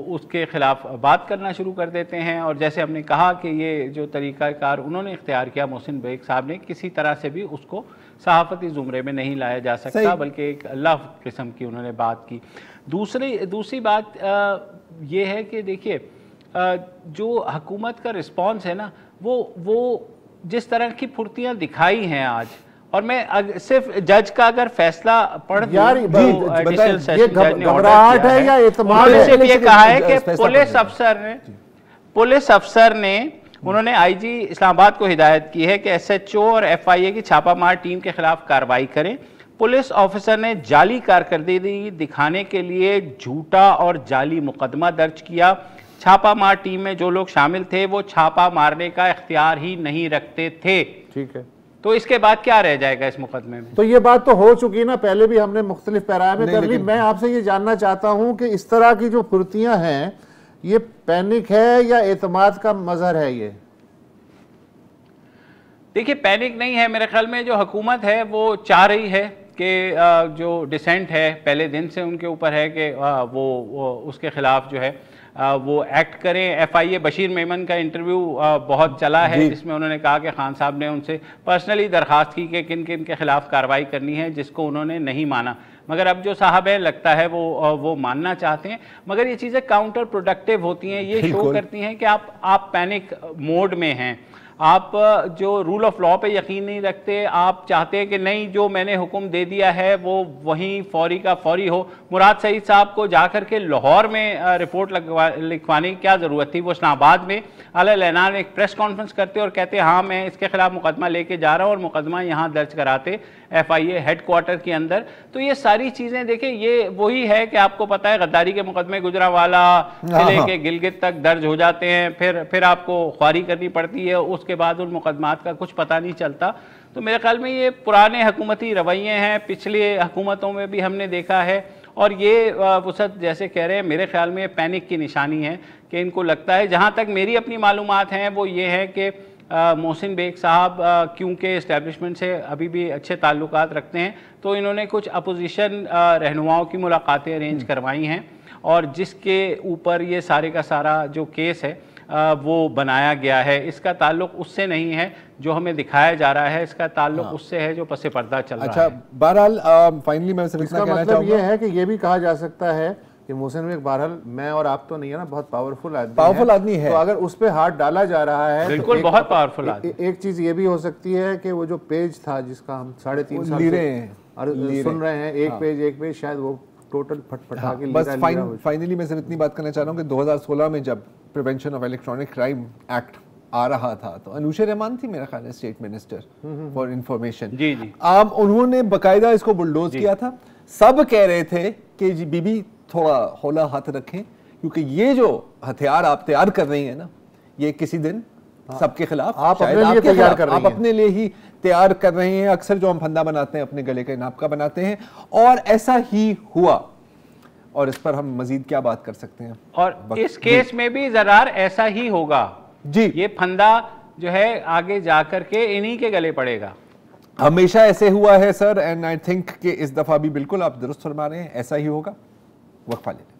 उसके ख़िलाफ़ बात करना शुरू कर देते हैं। और जैसे हमने कहा कि ये जो तरीक़ाकार उन्होंने इख्तियार किया मोहसिन बेग साहब ने, किसी तरह से भी उसको सहाफ़ती ज़ुमरे में नहीं लाया जा सकता, बल्कि एक अल्लाह किस्म की उन्होंने बात की। दूसरी बात ये है कि देखिए जो हुकूमत का रिस्पॉन्स है ना, वो जिस तरह की फुर्तियाँ दिखाई हैं आज, اور میں صرف جج کا اگر فیصلہ پڑھ دوں یہ گھبراہٹ ہے یا اعتماد ہے؟ صرف یہ کہا ہے کہ پولیس افسر نے انہوں نے آئی جی اسلام آباد کو ہدایت کی ہے کہ ایس ایچ او اور ایف آئی اے کی چھاپہ مار ٹیم کے خلاف کارروائی کریں. پولیس آفیسر نے جعلی کارکردگی دکھانے کے لیے جھوٹا اور جعلی مقدمہ درج کیا. چھاپہ مار ٹیم میں جو لوگ شامل تھے وہ چھاپہ مارنے کا اختیار ہی نہیں رکھتے تھے. ٹھیک ہے, تو اس کے بعد کیا رہ جائے گا اس مقدمے میں؟ تو یہ بات تو ہو چکی نا, پہلے بھی ہم نے مختلف پیرائے میں کر لی. میں آپ سے یہ جاننا چاہتا ہوں کہ اس طرح کی جو پھرتیاں ہیں یہ پینک ہے یا اعتماد کا مظہر ہے؟ یہ دیکھیے پینک نہیں ہے میرے خیال میں. جو حکومت ہے وہ چاہ رہی ہے کہ جو ڈیسنٹ ہے پہلے دن سے ان کے اوپر ہے کہ وہ اس کے خلاف جو ہے وہ ایکٹ کریں. ایف آئی اے بشیر میمن کا انٹرویو بہت چلا ہے جس میں انہوں نے کہا کہ خان صاحب نے ان سے پرسنلی درخواست کی کہ کن کن کے خلاف کارروائی کرنی ہے, جس کو انہوں نے نہیں مانا. مگر اب جو صاحب ہے لگتا ہے وہ ماننا چاہتے ہیں. مگر یہ چیزیں کاؤنٹر پروڈکٹیو ہوتی ہیں, یہ شو کرتی ہیں کہ آپ پینک موڈ میں ہیں, آپ جو رول آف لا پہ یقین نہیں رکھتے, آپ چاہتے ہیں کہ نہیں جو میں نے حکم دے دیا ہے وہ وہیں فوری کا فوری ہو. مراد سعید صاحب کو جا کر کے لاہور میں رپورٹ لکھوانے کی کیا ضرورت تھی؟ وہ اسلام آباد میں اعلیٰ الاعنان ایک پریس کانفرنس کرتے اور کہتے ہاں میں اس کے خلاف مقدمہ لے کے جا رہا ہوں, اور مقدمہ یہاں درج کراتے ایف آئی اے ہیڈ کوارٹر کے اندر. تو یہ ساری چیزیں دیکھیں یہ وہی ہے کہ آپ کو پتہ ہے غداری کے مقدمے گجرانوالہ سے لے کے گلگت تک درج ہو جاتے ہیں, پھر آپ کو خواری کرنی پڑتی ہے, اس کے بعد ان مقدمات کا کچھ پتہ نہیں چلتا. تو میرے خیال میں یہ پرانے حکومتی رویے ہیں, پچھلے حکومتوں میں بھی ہم نے دیکھا ہے. اور یہ وسعت جیسے کہہ رہے ہیں میرے خیال میں پینک کی نشانی ہے کہ ان کو لگتا ہے, جہاں تک میری اپنی معلومات ہیں وہ یہ ہے کہ محسن بیگ صاحب کیونکہ اسٹیبلشمنٹ سے ابھی بھی اچھے تعلقات رکھتے ہیں تو انہوں نے کچھ اپوزیشن رہنماؤں کی ملاقاتیں ارینج کروائی ہیں, اور جس کے اوپر یہ سارے کا سارا جو کیس ہے وہ بنایا گیا ہے. اس کا تعلق اس سے نہیں ہے جو ہمیں دکھایا جا رہا ہے, اس کا تعلق اس سے ہے جو پس پردہ چل رہا ہے. اچھا بہرحال فائنلی میں صرف اتنا کہنا چاہوں گا, یہ ہے کہ یہ بھی کہا جا سکتا ہے کہ محسن بیگ بہرحال میں اور آپ تو نہیں ہے نا, بہت پاورفل آدمی ہے, تو اگر اس پہ ہاتھ ڈالا جا رہا ہے بالکل بہت پاورفل آدمی. ایک چیز یہ بھی ہو سکتی ہے کہ وہ جو پیج تھا جس کا ہم 3.5 سال سے سن رہے ہیں, ایک پیج شاید وہ ٹوٹل پھٹ پھٹا کے بس فائنلی میں صرف اتنی بات کرنا چاہ رہا ہوں کہ 2016 میں جب prevention of electronic crime act آ رہا تھا تو انوشا رحمان تھی میرا خیال ہے اسٹیٹ منسٹر فار انفارمیشن. جی انہوں نے باقاعدہ اس کو بلڈوز کیا تھا. سب کہہ رہے تھے کہ جی بی بی تھوڑا ہولا ہاتھ رکھیں کیونکہ یہ جو ہتھیار آپ تیار کر رہی ہیں نا یہ کسی دن سب کے خلاف آپ اپنے لیے ہی تیار کر رہے ہیں. اکثر جو ہم پھندا بناتے ہیں اپنے گلے کے ناپ کا بناتے ہیں, اور ایسا ہی ہوا, اور اس پر ہم مزید کیا بات کر سکتے ہیں. اور اس کیس میں بھی ضرار ایسا ہی ہوگا جی, یہ پھندا جو ہے آگے جا کر کے انہی کے گلے پڑے گا. ہمیشہ ایسے ہوا ہے سر, اینڈ آئی تھنک کہ اس دفعہ بھی بالکل آپ درست فرما رہے ہیں, ایسا ہی ہوگا. وقفہ لے لیں.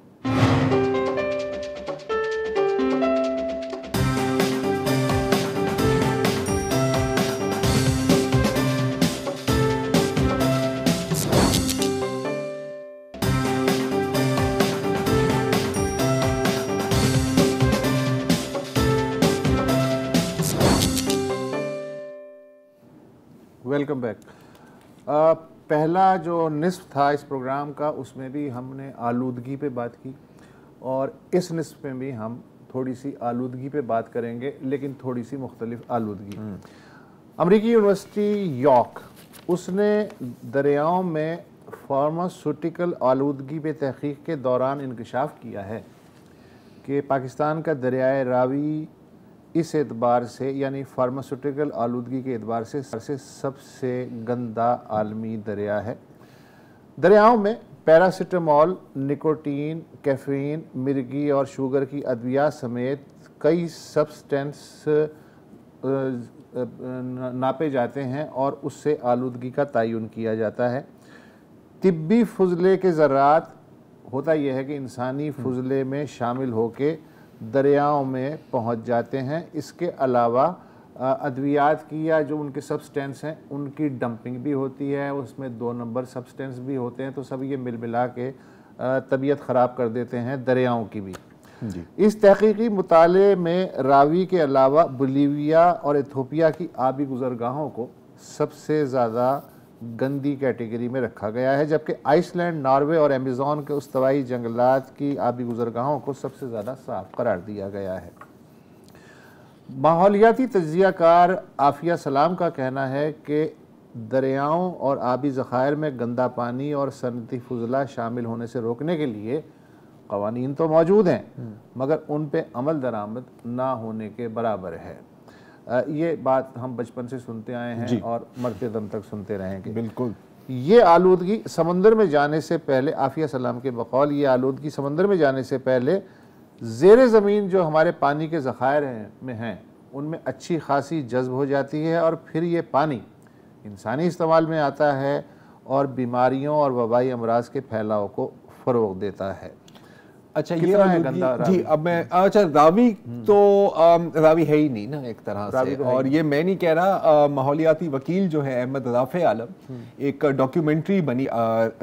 Welcome back. پہلا جو نصف تھا اس پروگرام کا اس میں بھی ہم نے آلودگی پہ بات کی, اور اس نصف میں بھی ہم تھوڑی سی آلودگی پہ بات کریں گے, لیکن تھوڑی سی مختلف آلودگی. امریکی یونیورسٹی یارک اس نے دریاؤں میں فارماسوٹیکل آلودگی پہ تحقیق کے دوران انکشاف کیا ہے کہ پاکستان کا دریائے راوی اس اعتبار سے یعنی فارماسوٹیکل آلودگی کے اعتبار سے سب سے گندا عالمی دریا ہے. دریاؤں میں پیراسیٹامول, نکوٹین, کیفین, مرگی اور شوگر کی ادویات سمیت کئی سبسٹینس ناپے جاتے ہیں اور اس سے آلودگی کا تعین کیا جاتا ہے. طبی فضلے کے ذرات ہوتا یہ ہے کہ انسانی فضلے میں شامل ہو کے دریاؤں میں پہنچ جاتے ہیں. اس کے علاوہ ادویات کی یا جو ان کے سبسٹینس ہیں ان کی ڈمپنگ بھی ہوتی ہے, اس میں 2 نمبر سبسٹینس بھی ہوتے ہیں, تو سب یہ مل ملا کے طبیعت خراب کر دیتے ہیں دریاؤں کی بھی. اس تحقیقی مطالعے میں راوی کے علاوہ بولیویا اور ایتھوپیا کی آبی گزرگاہوں کو سب سے زیادہ گندی کیٹیگری میں رکھا گیا ہے، جبکہ آئس لینڈ، ناروے اور ایمیزون کے استوائی جنگلات کی آبی گزرگاہوں کو سب سے زیادہ صاف قرار دیا گیا ہے۔ ماحولیاتی تجزیہ کار عافیہ سلام کا کہنا ہے کہ دریاؤں اور آبی ذخائر میں گندا پانی اور صنعتی فضلہ شامل ہونے سے روکنے کے لیے قوانین تو موجود ہیں، مگر ان پہ عمل درآمد نہ ہونے کے برابر ہے۔ یہ بات ہم بچپن سے سنتے آئے ہیں اور مرتے دم تک سنتے رہیں گے۔ بالکل۔ یہ آلودگی سمندر میں جانے سے پہلے، عافیہ سلام کے بقول، یہ آلودگی سمندر میں جانے سے پہلے زیر زمین جو ہمارے پانی کے ذخائر میں ہیں ان میں اچھی خاصی جذب ہو جاتی ہے، اور پھر یہ پانی انسانی استعمال میں آتا ہے اور بیماریوں اور وبائی امراض کے پھیلاؤ کو فروغ دیتا ہے۔ اچھا یہ جی اب میں اچھا راوی تو راوی ہے ہی نہیں نا ایک طرح سے، اور یہ میں نہیں کہہ رہا، ماحولیاتی وکیل جو ہے احمد رافع عالم، ایک ڈاکیومنٹری بنی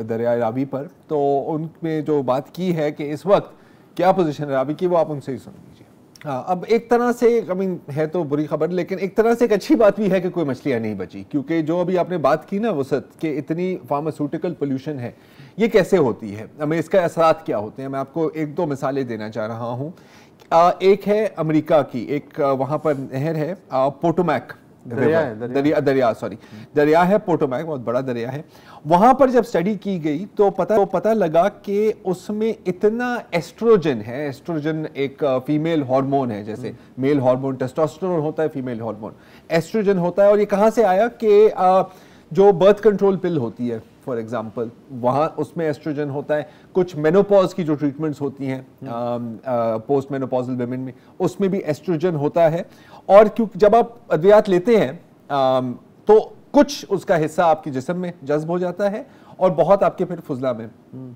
دریائے راوی پر، تو ان میں جو بات کی ہے کہ اس وقت کیا پوزیشن ہے راوی کی، وہ آپ ان سے ہی سن لیجیے۔ اب ایک طرح سے ہے تو بری خبر، لیکن ایک طرح سے ایک اچھی بات بھی ہے کہ کوئی مچھلیاں نہیں بچی، کیونکہ جو ابھی آپ نے بات کی نا وسعت کہ اتنی فارماسیوٹیکل پولوشن ہے، یہ کیسے ہوتی ہے، ہمیں اس کا اثرات کیا ہوتے ہیں۔ میں آپ کو ایک دو مثالیں دینا چاہ رہا ہوں۔ ایک ہے امریکہ کی، ایک وہاں پر نہر ہے پوٹومیک، دریا ہے پوٹومیک، بہت بڑا دریا ہے۔ وہاں پر جب سٹڈی کی گئی تو پتہ لگا کہ اس میں اتنا ایسٹروجن ہے، ایسٹروجن ایک فیمیل ہارمون ہے، جیسے میل ہارمون ٹیسٹوسٹیرون ہوتا ہے، فیمیل ہارمون ایسٹروجن ہوتا ہے، اور یہ کہاں سے آیا کہ جو برتھ کنٹرول پل ہوتی ہے فار ایگزامپل، وہاں اس میں ایسٹروجن ہوتا ہے، کچھ مینوپاز کی جو ٹریٹمنٹس ہوتی ہیں پوسٹ مینوپازل ویمن میں، اس میں بھی ایسٹروجن ہوتا ہے، اور کیونکہ جب آپ ادویات لیتے ہیں تو کچھ اس کا حصہ آپ کے جسم میں جذب ہو جاتا ہے اور بہت آپ کے پھر فضلہ میں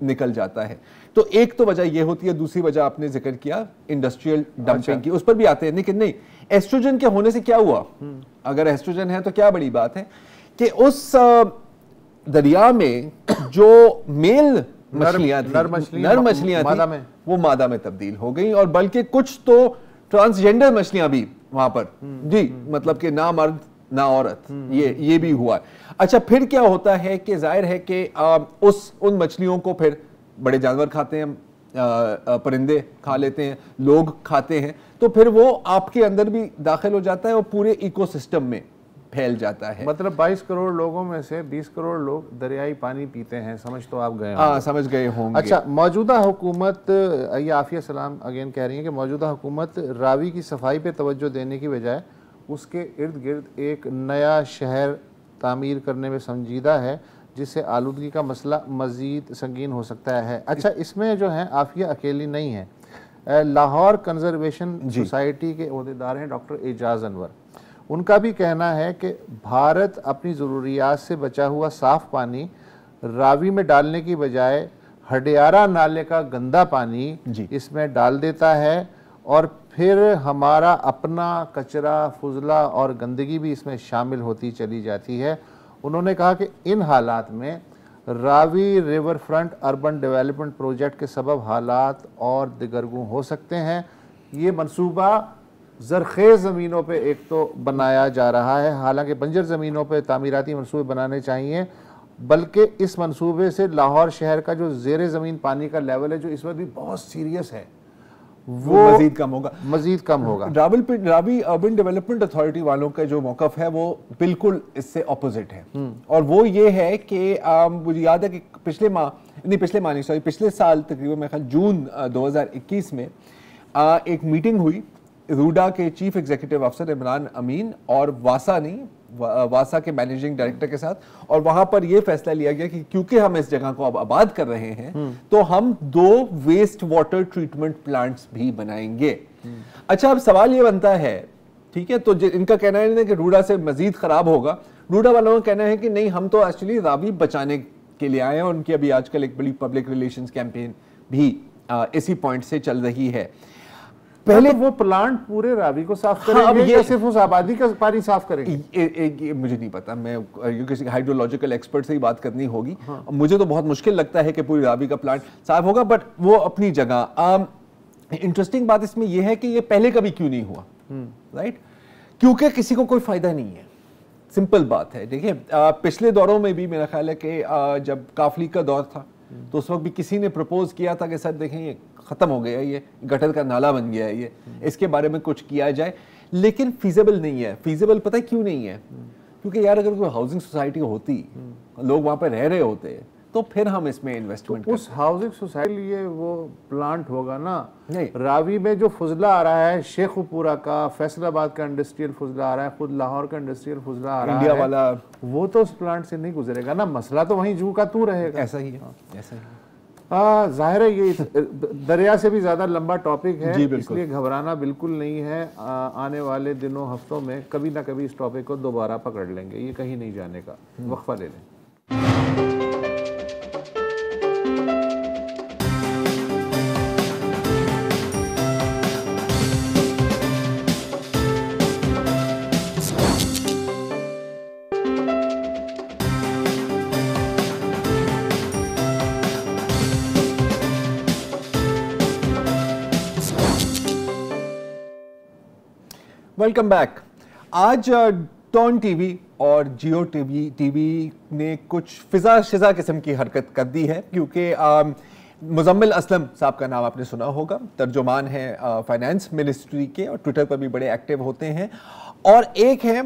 نکل جاتا ہے۔ تو ایک تو وجہ یہ ہوتی ہے، دوسری وجہ آپ نے ذکر کیا انڈسٹریل ڈمپنگ کی، اس پر بھی آتے ہیں، لیکن نہیں، ایسٹروجن کے ہونے سے کیا ہوا؟ اگر ایسٹروجن ہے تو کیا بڑی بات ہے کہ اس دریا میں جو میل مچھلیاں تھیں، نر مچھلیاں تھیں، وہ مادہ میں تبدیل ہو گئیں، اور بلکہ کچھ تو ٹرانسجینڈر مچھلیاں بھی وہاں پر، جی مطلب کہ نہ مرد نہ عورت، یہ بھی ہوا۔ اچھا پھر کیا ہوتا ہے کہ ظاہر ہے کہ ان مچھلیوں کو پھر بڑے جانور کھاتے ہیں، پرندے کھا لیتے ہیں، لوگ کھاتے ہیں، تو پھر وہ آپ کے اندر بھی داخل ہو جاتا ہے اور پورے ایکو سسٹم میں پھیل جاتا ہے۔ مطلب 22 کروڑ لوگوں میں سے 20 کروڑ لوگ دریائی پانی پیتے ہیں، سمجھ تو آپ گئے ہوں گے۔ سمجھ گئے ہوں گے۔ اچھا موجودہ حکومت، یہ عافیہ سلام اگین کہہ رہی ہیں کہ موجودہ حکومت راوی کی صفائی پہ توجہ دینے کی بجائے اس کے ارد گرد ایک نیا شہر تعمیر کرنے میں سنجیدہ ہے، جس سے آلودگی کا مسئلہ مزید سنگین ہو سکتا ہے۔ اچھا اس میں جو ہیں عافیہ اکیلی نہیں ہے، لاہور کنزرویشن سوسائٹی کے عہدیدار ہیں ڈاکٹر اعجاز انور، ان کا بھی کہنا ہے کہ بھارت اپنی ضروریات سے بچا ہوا صاف پانی راوی میں ڈالنے کی بجائے ہڈیارہ نالے کا گندا پانی اس میں ڈال دیتا ہے، اور پھر ہمارا اپنا کچرا، فضلہ اور گندگی بھی اس میں شامل ہوتی چلی جاتی ہے۔ انہوں نے کہا کہ ان حالات میں Ravi river front urban development project کے سبب حالات اور دگرگوں ہو سکتے ہیں۔ یہ منصوبہ زرخیز زمینوں پہ ایک تو بنایا جا رہا ہے، حالانکہ بنجر زمینوں پہ تعمیراتی منصوبے بنانے چاہیے، بلکہ اس منصوبے سے لاہور شہر کا جو زیر زمین پانی کا لیول ہے، جو اس وقت بھی بہت سیریس ہے، وہ مزید کم ہوگا۔ راوی اربن ڈیولپمنٹ اتھارٹی والوں کا جو موقف ہے وہ بالکل اس سے اپوزٹ ہے، اور وہ یہ ہے کہ مجھے یاد ہے کہ پچھلے سال تقریباً میں خیال جون 2021 میں ایک میٹنگ ہوئی روڈا کے چیف ایگزیکٹو افسر عمران امین اور واسا کے مینیجنگ ڈائریکٹر کے ساتھ، اور وہاں پر یہ فیصلہ لیا گیا کہ کیونکہ ہم اس جگہ کو اب آباد کر رہے ہیں تو ہم 2 ویسٹ واٹر ٹریٹمنٹ پلانٹس بھی بنائیں گے۔ اچھا اب سوال یہ بنتا ہے، ٹھیک ہے، تو ان کا کہنا ہے کہ روڈا سے مزید خراب ہوگا، روڈا والوں کا کہنا ہے کہ نہیں، ہم تو ایکچولی راوی بچانے کے لیے آئے ہیں، اور ان کی ابھی آج کل ایک بڑی پبلک ریلیشنز کیمپین بھی اسی پوائنٹ سے چل رہی ہے۔ پہلے وہ پلانٹ پورے راوی کو صاف کریں گے یا صرف اس آبادی کا پانی صاف کریں گے؟ مجھے نہیں پتا، میں کسی ہائیڈرولوجیکل ایکسپرٹ سے ہی بات کرنی ہوگی۔ مجھے تو بہت مشکل لگتا ہے کہ پوری راوی کا پلانٹ صاف ہوگا، بٹ وہ اپنی جگہ۔ انٹرسٹنگ بات اس میں یہ ہے کہ یہ پہلے کبھی کیوں نہیں ہوا، رائٹ؟ کیونکہ کسی کو کوئی فائدہ نہیں ہے، सिंपल बात है। देखिए पिछले दौरों में भी मेरा ख्याल है कि जब काफली का दौर था तो उस वक्त भी किसी ने प्रपोज किया था कि सर देखें ये ख़त्म हो गया, ये गटर का नाला बन गया है, ये इसके बारे में कुछ किया जाए, लेकिन फीजेबल नहीं है। फीजेबल पता है क्यों नहीं है? क्योंकि यार अगर कोई हाउसिंग सोसाइटी होती, लोग वहाँ पर रह रहे होते, तो फिर हम इसमें इन्वेस्टमेंट तो उस हाउसिंग सोसाइटी लिए वो प्लांट होगा ना। नहीं, रावी में जो फुजला आ रहा है, शेखुपुरा का, फैसलाबाद का इंडस्ट्रियल फुजला आ रहा है, खुद लाहौर का इंडस्ट्रियल फुजला आ रहा है, इंडिया वाला, वो तो उस प्लांट से नहीं गुजरेगा ना। मसला तो वहीं जू का तू रहेगा। ऐसा ही है, ऐसा ही है। जाहिर है ये दरिया से भी ज्यादा लंबा टॉपिक है, जी बिल्कुल। इसलिए घबराना बिल्कुल नहीं है। आने वाले दिनों हफ्तों में कभी ना कभी इस टॉपिक को दोबारा पकड़ लेंगे, ये कहीं नहीं जाने का। वक्फा ले लें। Welcome back. आज टॉन टीवी और जियो टीवी ने कुछ फिजा शिजा किस्म की हरकत कर दी है, क्योंकि मुजम्मिल असलम साहब का नाम आपने सुना होगा, तर्जुमान है फाइनेंस मिनिस्ट्री के और ट्विटर पर भी बड़े एक्टिव होते हैं। और एक है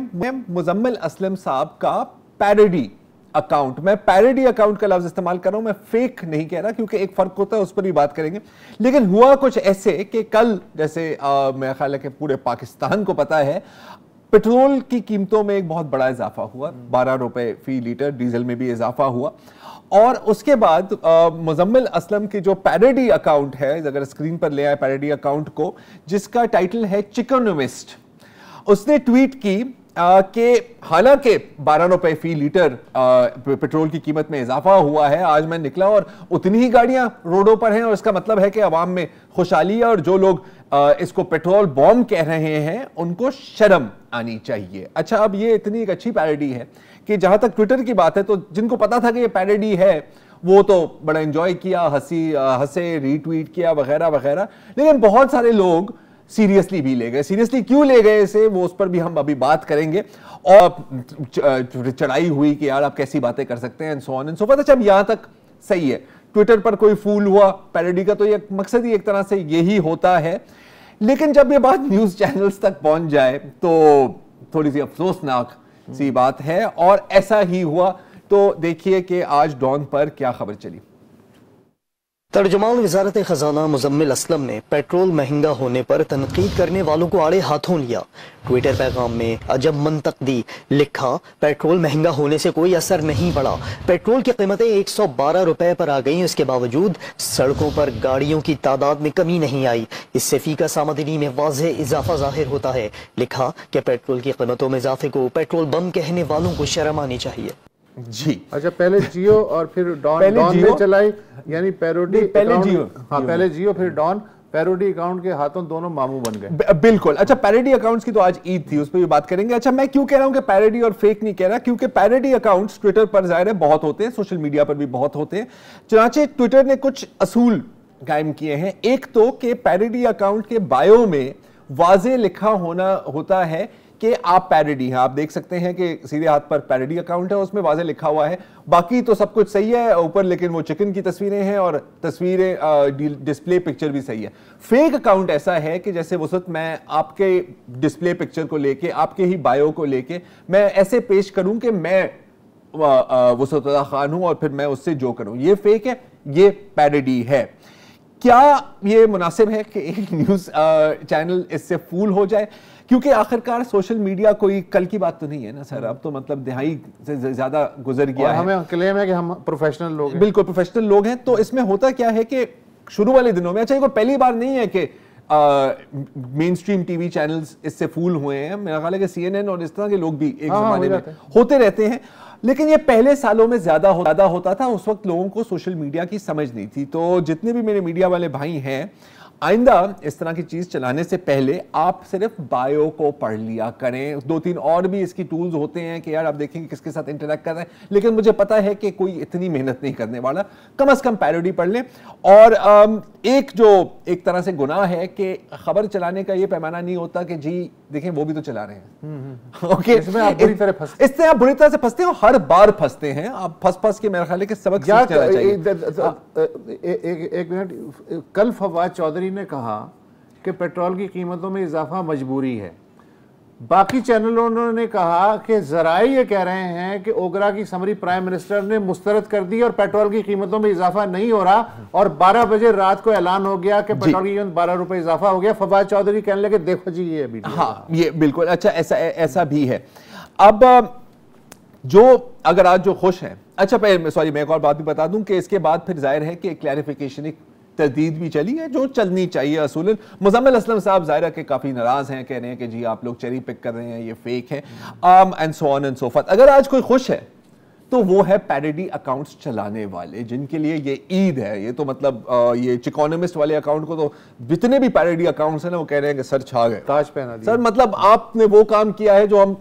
मुजम्मिल असलम साहब का पैरोडी अकाउंट। मैं पैरोडी अकाउंट का लफ्ज इस्तेमाल कर रहा हूं, मैं फेक नहीं कह रहा, क्योंकि एक फर्क होता है, उस पर भी बात करेंगे। लेकिन हुआ कुछ ऐसे कि कल, जैसे मेरा ख्याल है कि पूरे पाकिस्तान को पता है, पेट्रोल की कीमतों में एक बहुत बड़ा इजाफा हुआ, 12 रुपए फी लीटर, डीजल में भी इजाफा हुआ। और उसके बाद मुजम्मिल असलम की जो पैरोडी अकाउंट है, अगर स्क्रीन पर ले आए पैरोडी अकाउंट को, जिसका टाइटल है चिकनोमिस्ट, उसने ट्वीट की कि हालांकि 12 रुपए फी लीटर पेट्रोल की कीमत में इजाफा हुआ है, आज मैं निकला और उतनी ही गाड़ियां रोडों पर हैं, और इसका मतलब है कि अवाम में खुशहाली है, और जो लोग इसको पेट्रोल बॉम्ब कह रहे हैं उनको शर्म आनी चाहिए। अच्छा, अब ये इतनी एक अच्छी पैरोडी है कि जहां तक ट्विटर की बात है, तो जिनको पता था कि ये पैरोडी है वो तो बड़ा एंजॉय किया, हंसे, रीट्वीट किया वगैरह वगैरह, लेकिन बहुत सारे लोग सीरियसली भी ले गए। सीरियसली क्यों ले गए इसे, वो उस पर भी हम अभी बात करेंगे। और चढ़ाई हुई कि यार आप कैसी बातें कर सकते हैं, and so on and so forth. अच्छा, अब यहां तक सही है। ट्विटर पर कोई फूल हुआ, पैरोडी का तो ये मकसद ही एक तरह से यही होता है, लेकिन जब ये बात न्यूज चैनल्स तक पहुंच जाए तो थोड़ी सी अफसोसनाक सी बात है, और ऐसा ही हुआ। तो देखिए कि आज डॉन पर क्या खबर चली। तर्जुमान वजारत खजाना मुजम्मिल असलम ने पेट्रोल महंगा होने पर तनकीद करने वालों को आड़े हाथों लिया। ट्विटर पैगाम में अजब मंतक दी, लिखा पेट्रोल महंगा होने से कोई असर नहीं पड़ा, पेट्रोल की कीमतें 112 रुपए पर आ गई, इसके बावजूद सड़कों पर गाड़ियों की तादाद में कमी नहीं आई, इससे फीका सामग्री में वाज़ेह इजाफा जाहिर होता है। लिखा कि पेट्रोल की कीमतों में इजाफे को पेट्रोल बम कहने वालों को शर्म आनी चाहिए। जी अच्छा, पहले जियो और फिर डॉन में चलाई, यानी पैरोडी पहले जियो, हाँ पहले जियो फिर डॉन, पैरोडी अकाउंट के हाथों दोनों मामू बन गए। बिल्कुल। अच्छा, पैरोडी अकाउंट्स की तो आज ईद थी, उस पर भी बात करेंगे। अच्छा, मैं क्यों कह रहा हूं कि पैरोडी और फेक नहीं कह रहा, क्योंकि पैरोडी अकाउंट्स ट्विटर पर जाहिर है बहुत होते हैं, सोशल मीडिया पर भी बहुत होते हैं। चुनांचे ट्विटर ने कुछ असूल कायम किए हैं। एक तो कि पैरोडी अकाउंट के बायो में वाज़ेह लिखा होना होता है कि आप पैरोडी हैं। आप देख सकते हैं कि सीधे हाथ पर पैरोडी अकाउंट है, उसमें वाज़ेह लिखा हुआ है, बाकी तो सब कुछ सही है ऊपर, लेकिन वो चिकन की तस्वीरें हैं और तस्वीरें डिस्प्ले पिक्चर भी सही है। फेक अकाउंट ऐसा है कि जैसे वसत मैं आपके डिस्प्ले पिक्चर को लेके, आपके ही बायो को लेके मैं ऐसे पेश करूं कि मैं वसतुल्लाह खान हूं और फिर मैं उससे जो करूं, ये फेक है, ये पैरोडी है। क्या ये मुनासिब है कि एक न्यूज़ चैनल इससे फूल हो जाए? क्योंकि आखिरकार सोशल मीडिया कोई कल की बात तो नहीं है ना सर, अब तो मतलब दिहाई से ज्यादा गुजर गया है। हमें क्लेम है कि हम प्रोफेशनल लोग हैं। बिल्कुल प्रोफेशनल लोग हैं। तो इसमें होता क्या है कि शुरू वाले दिनों में, अच्छा ये पहली बार नहीं है कि मेन स्ट्रीम टीवी चैनल्स इससे फूल हुए हैं, मेरा ख्याल है कि CNN और इस तरह के लोग भी एक जमाने में होते रहते हैं, लेकिन ये पहले सालों में ज्यादा होता था। उस वक्त लोगों को सोशल मीडिया की समझ नहीं थी। तो जितने भी मेरे मीडिया वाले भाई हैं, آئندہ اس طرح کی چیز چلانے سے پہلے آپ صرف بایو کو پڑھ لیا کریں. 2-3 اور بھی اس کی ٹولز ہوتے ہیں کہ یار آپ دیکھیں کہ کس کے ساتھ انٹریکٹ کر رہے ہیں, لیکن مجھے پتا ہے کہ کوئی اتنی محنت نہیں کرنے والا. کم از کم پیروڈی پڑھ لیں. اور ایک طرح سے گناہ ہے کہ خبر چلانے کا یہ پیمانہ نہیں ہوتا کہ جی دیکھیں وہ بھی تو چلا رہے ہیں. اوکے, اس میں آپ بری طرح پھنستے ہیں. اس سے آپ بری طرح سے پھنستے ہیں, ہر بار پھنستے ہیں آپ. پھنس کے میرا خیال ہے کہ سبق سیکھنا چاہیے. ایک منٹ, کل فواد چودھری نے کہا کہ پیٹرول کی قیمتوں میں اضافہ مجبوری ہے. باقی چینلوں نے کہا کہ ذرائع یہ کہہ رہے ہیں کہ اوگرا کی سمری پرائم منسٹر نے مسترد کر دی اور پیٹرول کی قیمتوں میں اضافہ نہیں ہو رہا, اور 12 بجے رات کو اعلان ہو گیا کہ پیٹرول کی قیمت 12 روپے اضافہ ہو گیا. فواد چودھری کہنے لگے دیکھو جی یہ بھی. ہاں یہ بالکل اچھا, ایسا بھی ہے. اب جو اگر آج جو خوش ہیں, اچھا سوری میں ایک اور بات بھی بتا دوں کہ اس کے بعد پھر ظاہر ہے کہ ایک کلیریفیکیشن, ایک تردید بھی چلی ہے جو چلنی چاہیے. اصولاً مزمل اسلم صاحب ظاہر ہے کہ کافی ناراض ہیں, کہہ رہے ہیں کہ جی آپ لوگ چیری پک کر رہے ہیں, یہ فیک ہے, and so on and so forth. اگر آج کوئی خوش ہے تو وہ ہے پیروڈی اکاؤنٹس چلانے والے, جن کے لیے یہ عید ہے. یہ تو مطلب یہ چیکونومسٹ والے اکاؤنٹ کو تو جتنے بھی پیروڈی اکاؤنٹس ہیں نا وہ کہہ رہے ہیں کہ سر چھا گئے, تاج پہنا دیا. سر مطلب آپ نے وہ کام کیا ہے جو ہم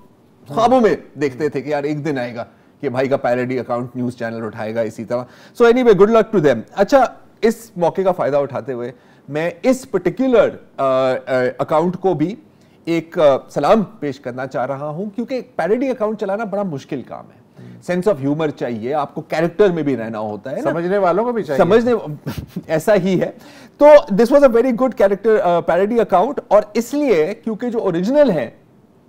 خوابوں میں دیکھتے تھے کہ یار ایک دن آئے گا کہ بھائی کا پیروڈی اکاؤنٹ نیوز چینل اٹھائے گا اسی طرح. So anyway good luck to them. اچھا, اس موقع کا فائدہ اٹھاتے ہوئے میں اس پرٹیکولر اکاؤنٹ کو بھی ایک سلام پیش کرنا چاہ رہا ہوں, کیونکہ پیروڈی اکاؤنٹ چلانا بڑا مشکل کام ہے. سینس آف ہیومر چاہیے, آپ کو کیریکٹر میں بھی رہنا ہوتا ہے, سمجھنے والوں کو بھی چاہیے سمجھنے, ایسا ہی ہے. تو this was a very good character parody account, اور اس لیے کیونکہ جو اوریجنل ہے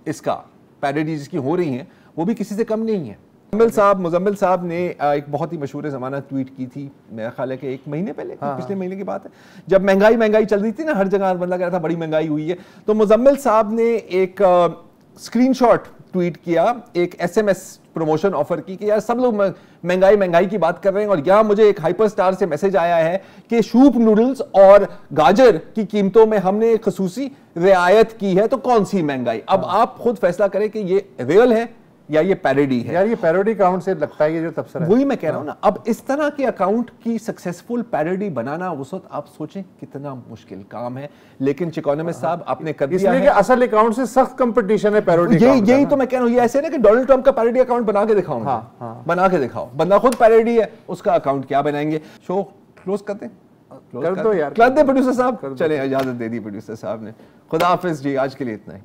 اس کا پیروڈی جس کی ہو رہی ہیں وہ بھی کسی سے کم نہیں ہے. مزمل صاحب نے ایک بہت ہی مشہور زمانہ ٹویٹ کی تھی, میرا خیال ہے کہ 1 مہینے پہلے, پچھلے مہینے کی بات ہے, جب مہنگائی چل رہی تھی نا, ہر جگہ بندہ کہہ رہا تھا بڑی مہنگائی ہوئی ہے. تو مزمل صاحب نے ایک اسکرین شاٹ ٹویٹ کیا, ایک SMS پروموشن آفر کی کہ یار سب لوگ مہنگائی کی بات کر رہے ہیں, اور یہاں مجھے ایک ہائپر سٹار سے میسج آیا ہے کہ شوپ نوڈلز اور گاجر کی قیمتوں میں ہم نے ایک خصوصی رعایت کی ہے, تو کون سی مہنگائی. اب آپ خود فیصلہ کریں کہ یہ ریئل ہے یا یہ پیروڈی ہے. یار یہ پیروڈی اکاؤنٹ سے لگتا ہے یہ جو تبصرہ ہے, وہی میں کہہ رہا ہوں نا. اب اس طرح کے اکاؤنٹ کی سکسیسفل پیروڈی بنانا اس وقت آپ سوچیں کتنا مشکل کام ہے, لیکن چیکونومسٹ صاحب آپ نے کر دیا ہے. اس لیے کہ اصل اکاؤنٹ سے سخت کمپٹیشن ہے پیروڈی. یہی تو میں کہہ رہا ہوں, یہ ایسے نا کہ ڈونلڈ ٹرمپ کا پیروڈی اکاؤنٹ بنا کے دکھاؤں, بنا کے دکھاؤ, بندہ خود پیروڈی ہے, اس کا اکاؤنٹ کیا بنائیں گے. شو کلوز کرتے ہیں, کر دو یار, کر دیں پروڈیوسر صاحب. چلیں اجازت دے دی پروڈیوسر صاحب نے. خدا حافظ جی, آج کے لیے اتنا ہی.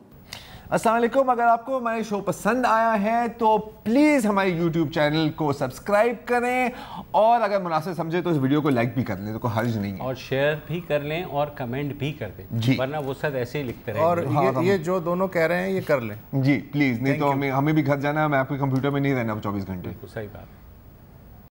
السلام علیکم. اگر آپ کو ہمارے شو پسند آیا ہے تو پلیز ہمارے یوٹیوب چینل کو سبسکرائب کریں, اور اگر مناسب سمجھے تو اس ویڈیو کو لائک بھی کر لیں, تو کوئی حرج نہیں ہے, اور شیئر بھی کر لیں اور کمنٹ بھی کر دیں جی, ورنہ وہ سب ایسے ہی لکھتے رہیں. اور یہ جو دونوں کہہ رہے ہیں یہ کر لیں جی پلیز, نہیں تو ہمیں بھی گھر جانا ہے, میں آپ کے کمپیوٹر میں نہیں رہنا 24 گھنٹے. صحیح بات.